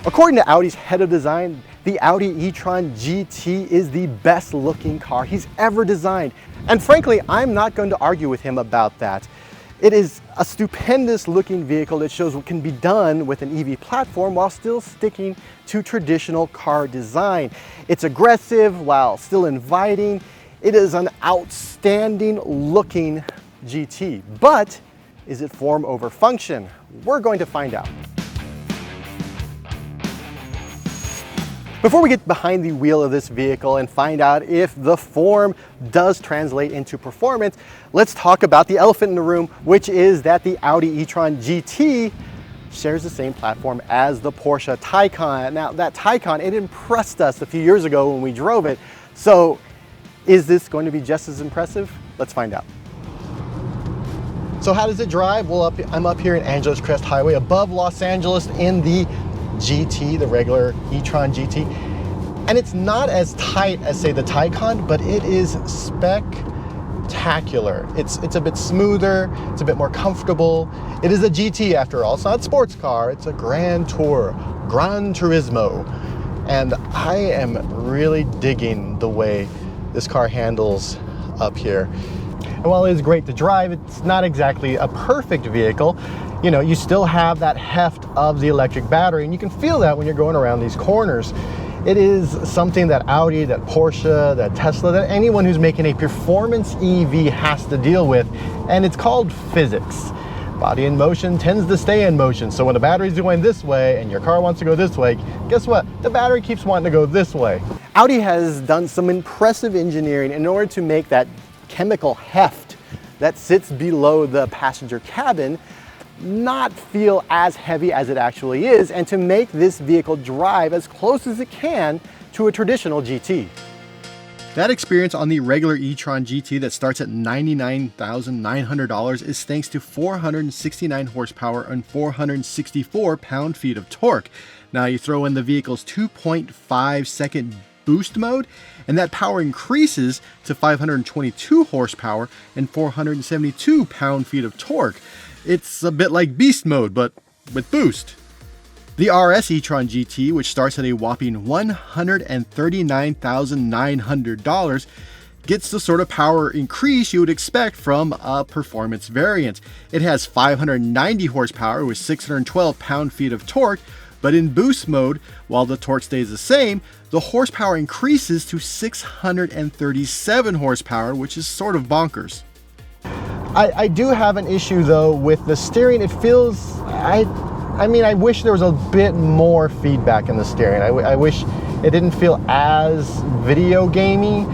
According to Audi's head of design, the Audi e-tron GT is the best looking car he's ever designed. And frankly, I'm not going to argue with him about that. It is a stupendous looking vehicle that shows what can be done with an EV platform while still sticking to traditional car design. It's aggressive while still inviting. It is an outstanding looking GT, but is it form over function? We're going to find out. Before we get behind the wheel of this vehicle and find out if the form does translate into performance, let's talk about the elephant in the room, which is that the Audi e-tron GT shares the same platform as the Porsche Taycan. Now that Taycan, it impressed us a few years ago when we drove it. So is this going to be just as impressive? Let's find out. So how does it drive? Well, I'm up here in Angeles Crest Highway above Los Angeles in the GT, the regular e-tron GT. And it's not as tight as, say, the Taycan, but it is spectacular. It's a bit smoother, it's a bit more comfortable. It is a GT after all. It's not a sports car, it's a Grand Tour, Gran Turismo. And I am really digging the way this car handles up here. And while it is great to drive, it's not exactly a perfect vehicle. You know, you still have that heft of the electric battery, and you can feel that when you're going around these corners. It is something that Audi, that Porsche, that Tesla, that anyone who's making a performance EV has to deal with, and it's called physics. Body in motion tends to stay in motion, so when the battery's going this way and your car wants to go this way, guess what? The battery keeps wanting to go this way. Audi has done some impressive engineering in order to make that chemical heft that sits below the passenger cabin not feel as heavy as it actually is, and to make this vehicle drive as close as it can to a traditional GT. That experience on the regular e-tron GT that starts at $99,900 is thanks to 469 horsepower and 464 pound-feet of torque. Now you throw in the vehicle's 2.5 second boost mode, and that power increases to 522 horsepower and 472 pound-feet of torque. It's a bit like beast mode, but with boost. The RS e-tron GT, which starts at a whopping $139,900, gets the sort of power increase you would expect from a performance variant. It has 590 horsepower with 612 pound-feet of torque, but in boost mode, while the torque stays the same, the horsepower increases to 637 horsepower, which is sort of bonkers. I do have an issue though with the steering. It feels, I mean, I wish there was a bit more feedback in the steering. I wish it didn't feel as video gamey.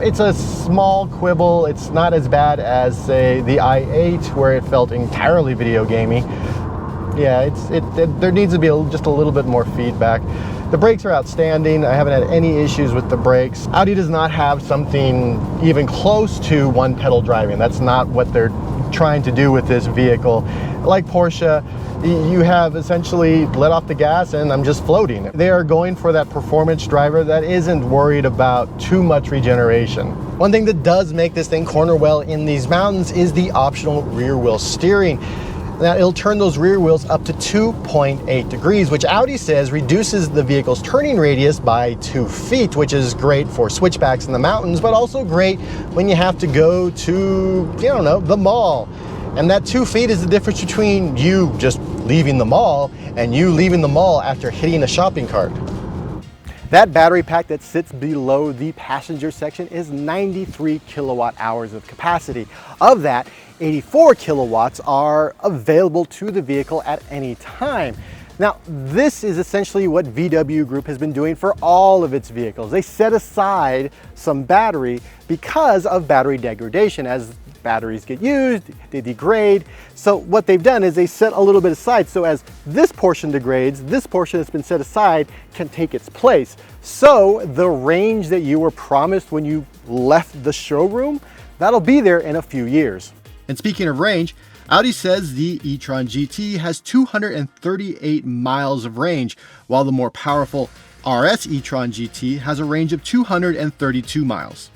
It's a small quibble. It's not as bad as, say, the i8 where it felt entirely video gamey. Yeah, there needs to be just a little bit more feedback. The brakes are outstanding. I haven't had any issues with the brakes. Audi does not have something even close to one pedal driving. That's not what they're trying to do with this vehicle. Like Porsche, you have essentially let off the gas and I'm just floating. They are going for that performance driver that isn't worried about too much regeneration. One thing that does make this thing corner well in these mountains is the optional rear wheel steering. Now it'll turn those rear wheels up to 2.8 degrees, which Audi says reduces the vehicle's turning radius by 2 feet, which is great for switchbacks in the mountains, but also great when you have to go to, I don't know, the mall. And that 2 feet is the difference between you just leaving the mall and you leaving the mall after hitting a shopping cart. That battery pack that sits below the passenger section is 93 kilowatt hours of capacity. Of that, 84 kilowatts are available to the vehicle at any time. Now, this is essentially what VW Group has been doing for all of its vehicles. They set aside some battery because of battery degradation. As batteries get used, they degrade. So what they've done is they set a little bit aside, so as this portion degrades, this portion that's been set aside can take its place. So the range that you were promised when you left the showroom, that'll be there in a few years. And speaking of range, Audi says the e-tron GT has 238 miles of range, while the more powerful RS e-tron GT has a range of 232 miles.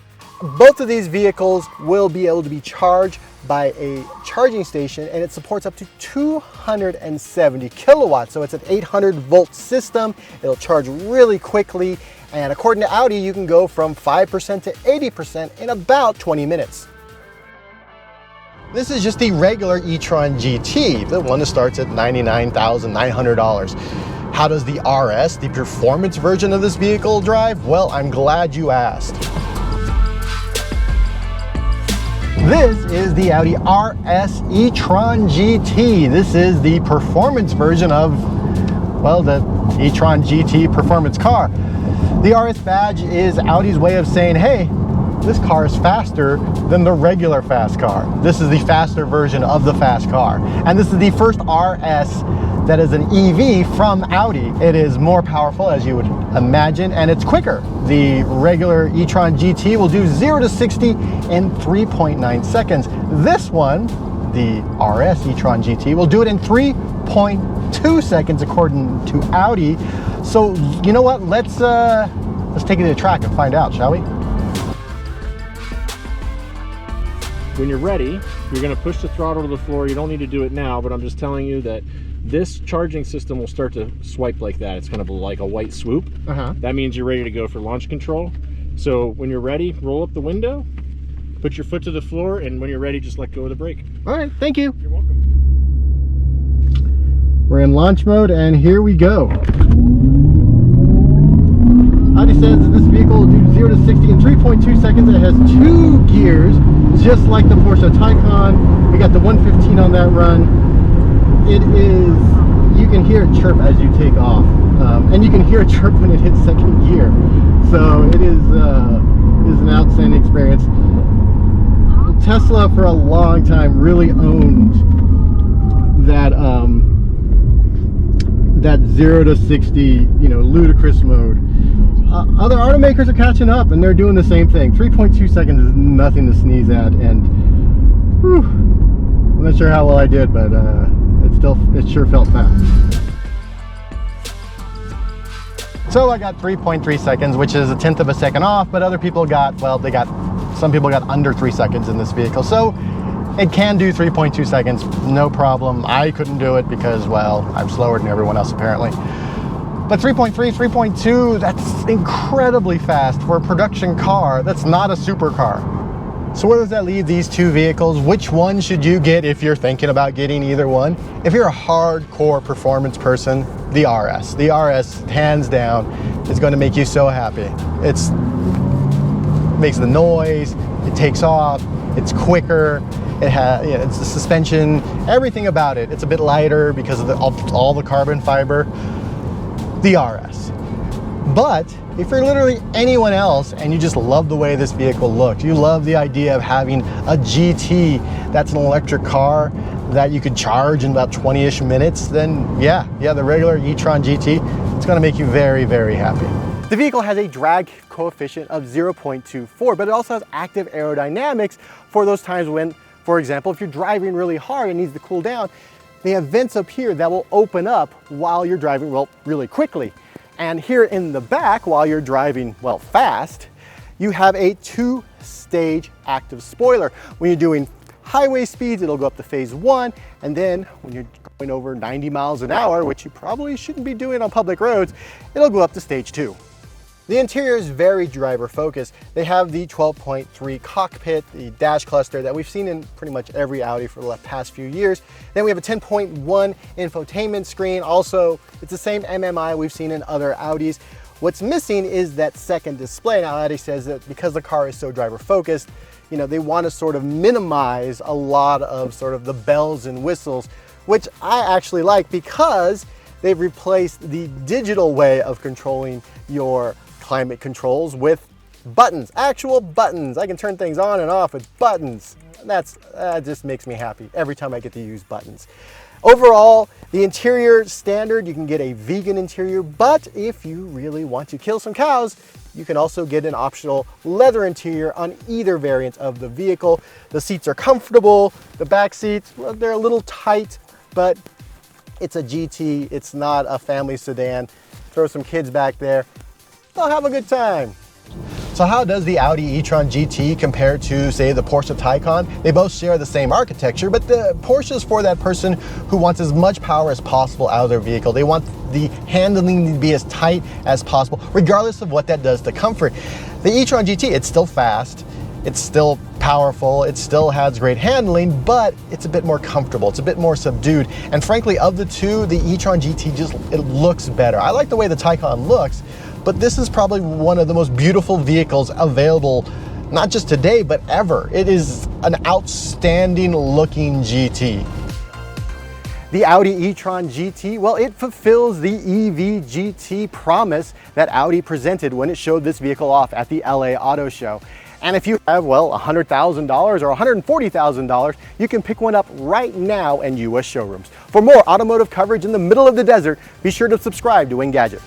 Both of these vehicles will be able to be charged by a charging station, and it supports up to 270 kilowatts. So it's an 800 volt system. It'll charge really quickly. And according to Audi, you can go from 5% to 80% in about 20 minutes. This is just the regular e-tron GT, the one that starts at $99,900. How does the RS, the performance version of this vehicle, drive? Well, I'm glad you asked. This is the Audi RS e-tron GT. This is the performance version of, well, the e-tron GT performance car. The RS badge is Audi's way of saying, hey, this car is faster than the regular fast car. This is the faster version of the fast car. And this is the first RS that is an EV from Audi. It is more powerful, as you would imagine, and it's quicker. The regular e-tron GT will do 0 to 60 in 3.9 seconds. This one, the RS e-tron GT, will do it in 3.2 seconds according to Audi. So, you know what? Let's take it to the track and find out, shall we? When you're ready, you're going to push the throttle to the floor. You don't need to do it now, but I'm just telling you that this charging system will start to swipe like that. It's going to be like a white swoop. That means you're ready to go for launch control. So when you're ready, roll up the window, put your foot to the floor, and when you're ready, just let go of the brake. All right, thank you. You're welcome. We're in launch mode, and here we go. Audi says that this vehicle will do 0 to 60 in 3.2 seconds. It has 2 gears, just like the Porsche Taycan. We got the 115 on that run. It is, you can hear it chirp as you take off, and you can hear it chirp when it hits second gear. So it is an outstanding experience. Tesla for a long time really owned that that 0 to 60, you know, ludicrous mode. Other automakers are catching up, and they're doing the same thing. 3.2 seconds is nothing to sneeze at, and whew, I'm not sure how well I did, but it sure felt fast. So I got 3.3 seconds, which is 1/10 of a second off, but other people got, well, some people got under 3 seconds in this vehicle. So it can do 3.2 seconds, no problem. I couldn't do it because, well, I'm slower than everyone else apparently. But 3.3, 3.2, that's incredibly fast for a production car. That's not a supercar. So where does that leave these two vehicles? Which one should you get if you're thinking about getting either one? If you're a hardcore performance person, the RS. The RS, hands down, is going to make you so happy. It makes the noise, it takes off, it's quicker, it has, you know, it's the suspension, everything about it. It's a bit lighter because of all the carbon fiber. The RS. But if you're literally anyone else and you just love the way this vehicle looks, you love the idea of having a GT that's an electric car that you could charge in about 20-ish minutes, then yeah, the regular e-tron GT, it's going to make you very, very happy. The vehicle has a drag coefficient of 0.24, but it also has active aerodynamics for those times when, for example, if you're driving really hard and needs to cool down, they have vents up here that will open up while you're driving, well, really quickly. And here in the back, while you're driving, well, fast, you have a 2-stage active spoiler. When you're doing highway speeds, it'll go up to phase 1. And then when you're going over 90 miles an hour, which you probably shouldn't be doing on public roads, it'll go up to stage 2. The interior is very driver focused. They have the 12.3 cockpit, the dash cluster that we've seen in pretty much every Audi for the past few years. Then we have a 10.1 infotainment screen. Also, it's the same MMI we've seen in other Audis. What's missing is that second display. Now, Audi says that because the car is so driver focused, you know, they want to sort of minimize a lot of sort of the bells and whistles, which I actually like because they've replaced the digital way of controlling your climate controls with buttons, actual buttons. I can turn things on and off with buttons. That just makes me happy every time I get to use buttons. Overall, the interior standard, you can get a vegan interior, but if you really want to kill some cows, you can also get an optional leather interior on either variant of the vehicle. The seats are comfortable. The back seats, well, they're a little tight, but it's a GT. It's not a family sedan. Throw some kids back there. They'll have a good time. So how does the Audi e-tron GT compare to, say, the Porsche Taycan? They both share the same architecture, but the Porsche is for that person who wants as much power as possible out of their vehicle. They want the handling to be as tight as possible, regardless of what that does to comfort. The e-tron GT, it's still fast, it's still powerful, it still has great handling, but it's a bit more comfortable, it's a bit more subdued. And frankly, of the two, the e-tron GT it looks better. I like the way the Taycan looks, but this is probably one of the most beautiful vehicles available, not just today, but ever. It is an outstanding looking GT. The Audi e-tron GT, well, it fulfills the EV GT promise that Audi presented when it showed this vehicle off at the LA Auto Show. And if you have, well, $100,000 or $140,000, you can pick one up right now in US showrooms. For more automotive coverage in the middle of the desert, be sure to subscribe to Engadget.